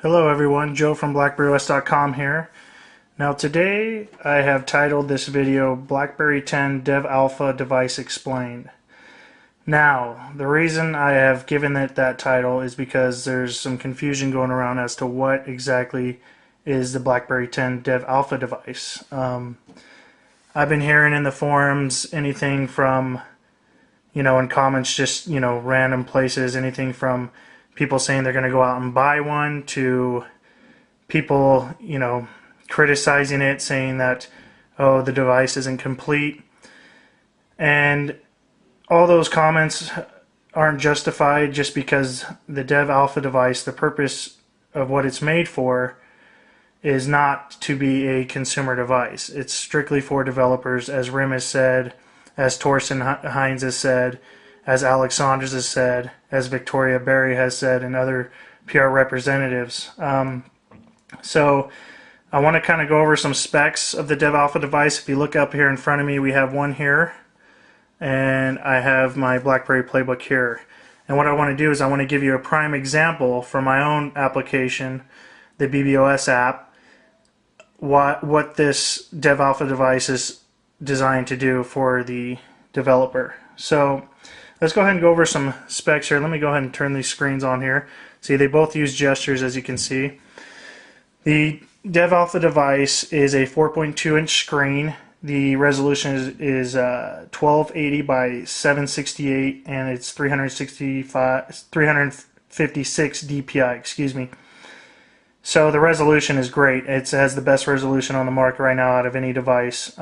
Hello everyone, Joe from BlackberryOS.com here. Now today I have titled this video BlackBerry 10 Dev Alpha Device Explained. Now, the reason I have given it that title is because there's some confusion going around as to what exactly is the BlackBerry 10 Dev Alpha device. I've been hearing in the forums anything from, in comments, just, random places, anything from people saying they're going to go out and buy one to people, criticizing it, saying that, oh, the device isn't complete. And all those comments aren't justified just because the Dev Alpha device, the purpose of what it's made for, is not to be a consumer device. It's strictly for developers, as Rim has said, as Torsten Heinz has said, as Alex Saunders has said, as Victoria Berry has said, and other PR representatives. So I want to kind of go over some specs of the Dev Alpha device. If you look up here in front of me, we have one here, and I have my BlackBerry Playbook here. And what I want to do is I want to give you a prime example from my own application, the BBOS app, what this Dev Alpha device is designed to do for the developer. So let's go ahead and go over some specs here. Let me go ahead and turn these screens on here. See, they both use gestures, as you can see. The Dev Alpha device is a 4.2-inch screen. The resolution is 1280 by 768, and it's 356 DPI. Excuse me. So the resolution is great. It has the best resolution on the market right now out of any device.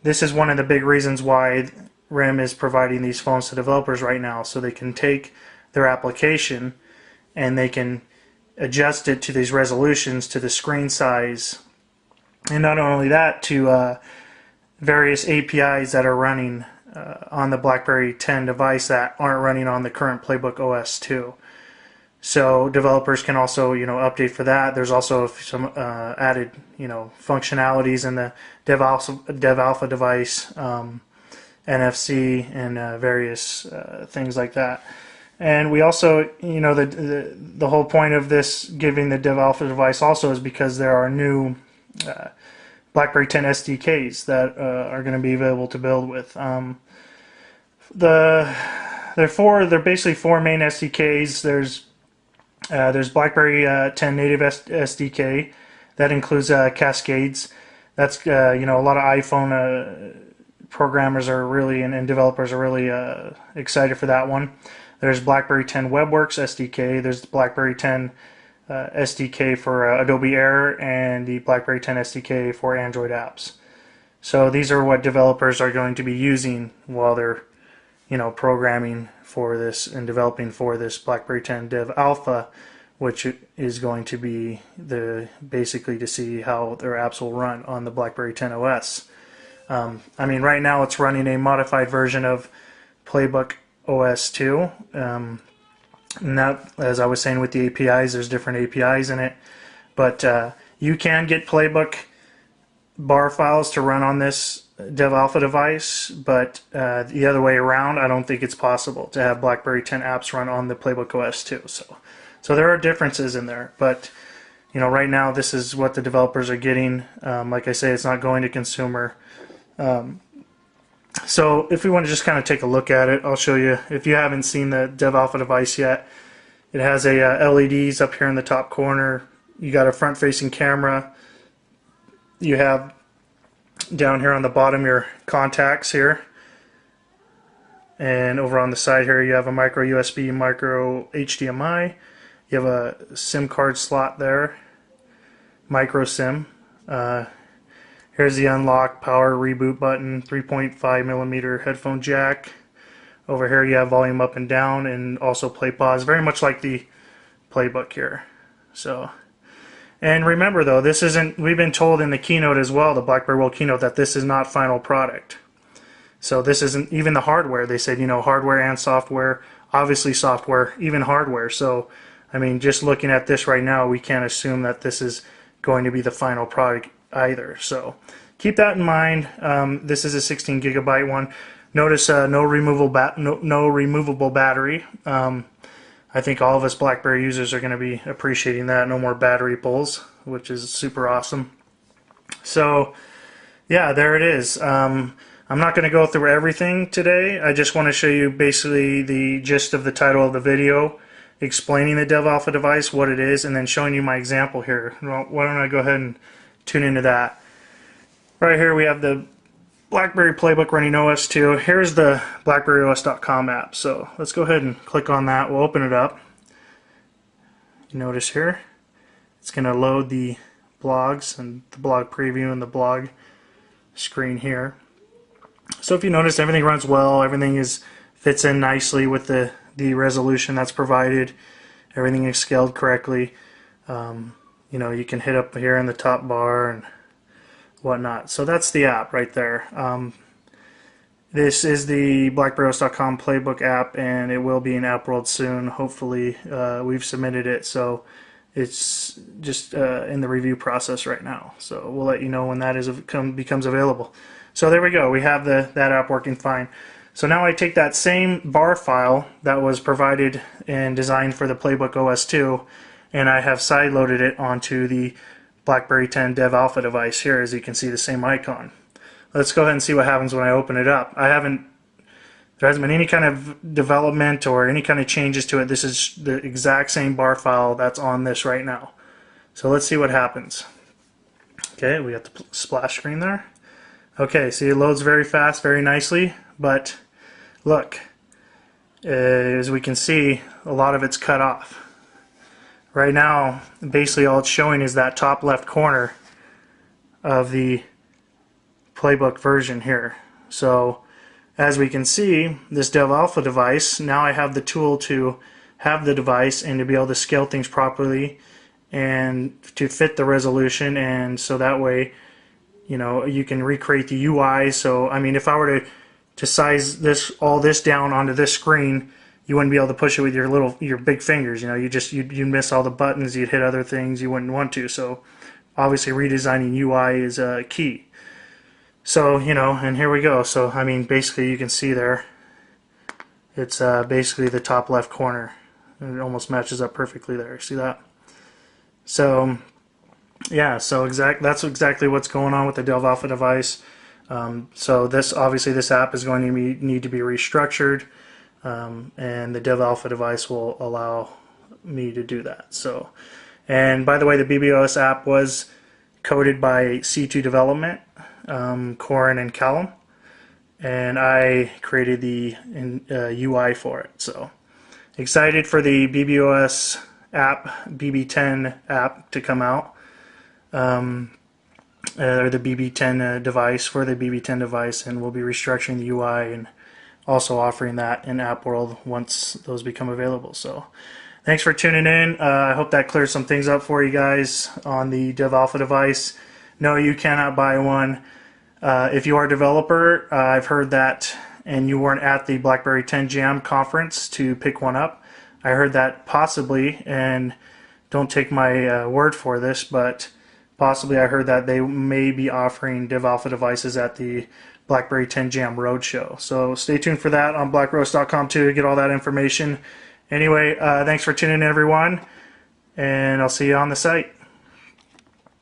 This is one of the big reasons why RIM is providing these phones to developers right now, so they can take their application and they can adjust it to these resolutions, to the screen size, and not only that, to various APIs that are running on the BlackBerry 10 device that aren't running on the current Playbook OS 2. So developers can also, update for that. There's also some added, functionalities in the Dev Alpha device, NFC, and various things like that. And we also, the whole point of this giving the Dev Alpha device also is because there are new BlackBerry 10 SDKs that are going to be available to build with. They're basically four main SDKs. There's BlackBerry 10 native SDK that includes Cascades. That's a lot of iPhone programmers are really and developers are really excited for that one. There's BlackBerry 10 WebWorks SDK. There's the BlackBerry 10 SDK for Adobe Air, and the BlackBerry 10 SDK for Android apps. So these are what developers are going to be using while they're programming for this and developing for this BlackBerry 10 Dev Alpha, which is going to be basically to see how their apps will run on the BlackBerry 10 OS. Right now it's running a modified version of Playbook OS 2. And that, as I was saying with the APIs, there's different APIs in it. But you can get Playbook bar files to run on this Dev Alpha device, but the other way around, I don't think it's possible to have BlackBerry 10 apps run on the Playbook OS 2. So there are differences in there, but right now this is what the developers are getting. Like I say, it's not going to consumer. So if we want to just kind of take a look at it, I'll show you. If you haven't seen the Dev Alpha device yet, it has a LEDs up here in the top corner. You got a front-facing camera. You have down here on the bottom your contacts here, and over on the side here you have a micro USB, micro HDMI. You have a SIM card slot there, micro SIM. Here's the unlock, power, reboot button, 3.5mm headphone jack. Over here you have volume up and down, and also play pause, very much like the Playbook here. And remember though, this isn't, we've been told in the keynote as well, the BlackBerry World keynote, that this is not final product. So this isn't even the hardware. They said, hardware and software, obviously software, even hardware. So, just looking at this right now, we can't assume that this is going to be the final product either. So keep that in mind. This is a 16 gigabyte one. Notice no removable battery. I I think all of us BlackBerry users are going to be appreciating that. No more battery pulls, which is super awesome. So yeah, there it is. I'm not going to go through everything today. I just want to show you basically the gist of the title of the video, explaining the DevAlpha device, what it is, and then showing you my example here. Well, why don't I go ahead and tune into that. Right here we have the BlackBerry Playbook running OS 2. Here's the BlackBerryOS.com app. So let's go ahead and click on that. We'll open it up. You notice here it's going to load the blogs and the blog preview and the blog screen here. So if you notice, everything runs well. Everything fits in nicely with the resolution that's provided. Everything is scaled correctly. You know, you can hit up here in the top bar and whatnot. So that's the app right there. This is the BlackBerryOS.com Playbook app, and it will be in App World soon. Hopefully, we've submitted it, so it's just in the review process right now. So we'll let you know when that becomes available. So there we go. We have that app working fine. So now I take that same bar file that was provided and designed for the Playbook OS 2, and I have side-loaded it onto the BlackBerry 10 DevAlpha device here. As you can see, the same icon. Let's go ahead and see what happens when I open it up. There hasn't been any kind of development or any kind of changes to it. This is the exact same bar file that's on this right now. So let's see what happens. Okay, we got the splash screen there. Okay, see, it loads very fast, very nicely, but look, as we can see, a lot of it's cut off. Right now, basically all it's showing is that top left corner of the Playbook version here. So as we can see, this DevAlpha device, now I have the tool to have the device and to be able to scale things properly and to fit the resolution, and so that way, you know, you can recreate the UI. So I mean, if I were to size all this down onto this screen, you wouldn't be able to push it with your big fingers. You know, you'd miss all the buttons, you'd hit other things you wouldn't want to. So obviously redesigning UI is key. So, you know, and here we go. So I mean, basically you can see there, it's basically the top left corner. It almost matches up perfectly there. See that? So yeah, so that's exactly what's going on with the DevAlpha device. So this app is going to need to be restructured, and the DevAlpha device will allow me to do that. So, and by the way, the BBOS app was coded by C2 Development, Corin and Callum, and I created the UI for it. So excited for the BBOS app, BB10 app to come out. Or the BB10 device, for the BB10 device, and we'll be restructuring the UI and also offering that in App World once those become available. So thanks for tuning in. I hope that clears some things up for you guys on the DevAlpha device. No, you cannot buy one. If you are a developer, I've heard that, and you weren't at the BlackBerry 10 Jam conference to pick one up. I heard that possibly, and don't take my word for this, but possibly I heard that they may be offering DevAlpha devices at the BlackBerry 10 Jam Roadshow. So stay tuned for that on BlackBerryOS.com too to get all that information. Anyway, thanks for tuning in, everyone, and I'll see you on the site.